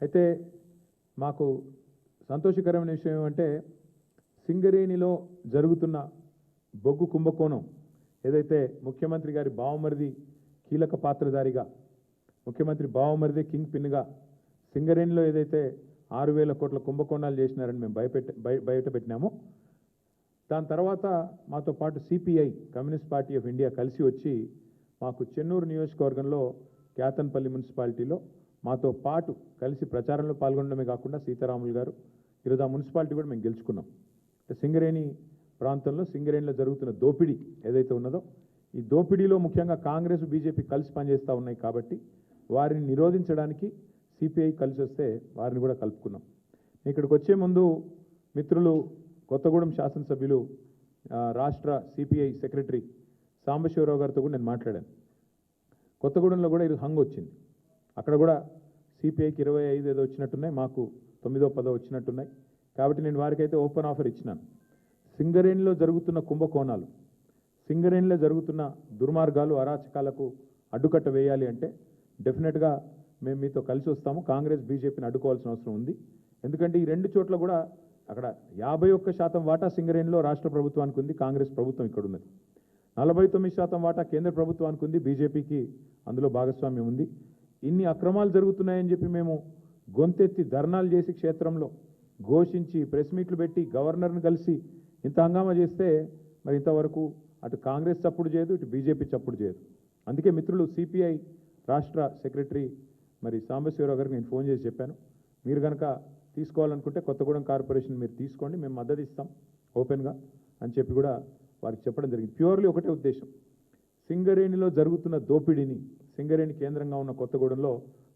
అయితే మాకు సంతోషకరమైన విషయం ఏమంటే సింగరేణిలో జరుగుతున్న బొగ్గు కుంభకోణం ఏదైతే ముఖ్యమంత్రి గారి బావమరిది కీలక పాత్రధారిగా ముఖ్యమంత్రి బావమరిది కింగ్ పిన్గా సింగరేణిలో ఏదైతే 6,000 కోట్ల కుంభకోణాలు చేసినారని మేము బయట పెట్టినామో దాని తర్వాత మాతో పాటు CPI communist party of India కలిసి వచ్చి మాకు చెన్నూరు నియోజకవర్గంలో క్యాతన్పల్లి మున్సిపాలిటీలో మాతో పాటు కలిసి ప్రచారంలో పాల్గొనడమే కాకుండా సీతారాములు గారు ఈరోజు ఆ మున్సిపాలిటీ కూడా మేము గెలుచుకున్నాం. సింగరేణి ప్రాంతంలో సింగరేణిలో జరుగుతున్న దోపిడీ ఏదైతే ఉన్నదో ఈ దోపిడీలో ముఖ్యంగా కాంగ్రెస్ బీజేపీ కలిసి పనిచేస్తూ ఉన్నాయి కాబట్టి వారిని నిరోధించడానికి సిపిఐ కలిసి వస్తే వారిని కూడా కలుపుకున్నాం. ఇక్కడికి వచ్చే ముందు మిత్రులు కొత్తగూడెం శాసనసభ్యులు రాష్ట్ర సిపిఐ సెక్రటరీ సాంబశివరావు గారితో కూడా నేను మాట్లాడాను. కొత్తగూడెంలో కూడా ఇది హంగ్ వచ్చింది. అక్కడ కూడా సిపిఐకి 25 ఏదో వచ్చినట్టున్నాయి, మాకు 9దో 10దో వచ్చినట్టున్నాయి. కాబట్టి నేను వారికైతే ఓపెన్ ఆఫర్ ఇచ్చినాను. సింగరేణిలో జరుగుతున్న కుంభకోణాలు, సింగరేణిలో జరుగుతున్న దుర్మార్గాలు అరాచకాలకు అడ్డుకట్ట వేయాలి అంటే డెఫినెట్గా మేము మీతో కలిసి వస్తాము. కాంగ్రెస్ బీజేపీని అడ్డుకోవాల్సిన అవసరం ఉంది. ఎందుకంటే ఈ రెండు చోట్ల కూడా అక్కడ 51% వాటా సింగరేణిలో రాష్ట్ర ప్రభుత్వానికి ఉంది, కాంగ్రెస్ ప్రభుత్వం ఇక్కడ ఉన్నది. 49% వాటా కేంద్ర ప్రభుత్వానికి ఉంది, బీజేపీకి అందులో భాగస్వామ్యం ఉంది. ఇన్ని అక్రమాలు జరుగుతున్నాయని చెప్పి మేము గొంతెత్తి ధర్నాలు చేసి క్షేత్రంలో ఘోషించి ప్రెస్ మీట్లు పెట్టి గవర్నర్ని కలిసి ఇంత హంగామా చేస్తే మరి ఇంతవరకు అటు కాంగ్రెస్ చప్పుడు చేయదు, ఇటు బీజేపీ చప్పుడు చేయదు. అందుకే మిత్రులు సిపిఐ రాష్ట్ర సెక్రటరీ మరి సాంబశివరావు గారికి నేను ఫోన్ చేసి చెప్పాను, మీరు కనుక తీసుకోవాలనుకుంటే కొత్తగూడెం కార్పొరేషన్ మీరు తీసుకోండి, మేము మద్దతు ఇస్తాం ఓపెన్గా అని చెప్పి కూడా వారికి చెప్పడం జరిగింది. ప్యూర్లీ ఒకటే ఉద్దేశం, సింగరేణిలో జరుగుతున్న దోపిడీని సింగరేణి కేంద్రంగా ఉన్న కొత్తగూడెంలో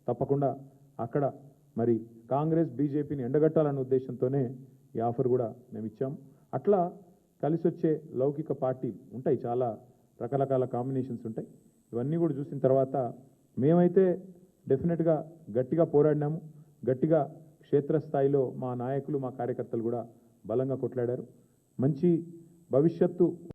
తప్పకుండా అక్కడ మరి కాంగ్రెస్ బీజేపీని ఎండగట్టాలన్న ఉద్దేశంతోనే ఈ ఆఫర్ కూడా మేము ఇచ్చాము. అట్లా కలిసి వచ్చే లౌకిక పార్టీలు ఉంటాయి, చాలా రకరకాల కాంబినేషన్స్ ఉంటాయి. ఇవన్నీ కూడా చూసిన తర్వాత మేమైతే డెఫినెట్గా గట్టిగా పోరాడినాము. గట్టిగా క్షేత్రస్థాయిలో మా నాయకులు మా కార్యకర్తలు కూడా బలంగా కొట్లాడారు. మంచి భవిష్యత్తు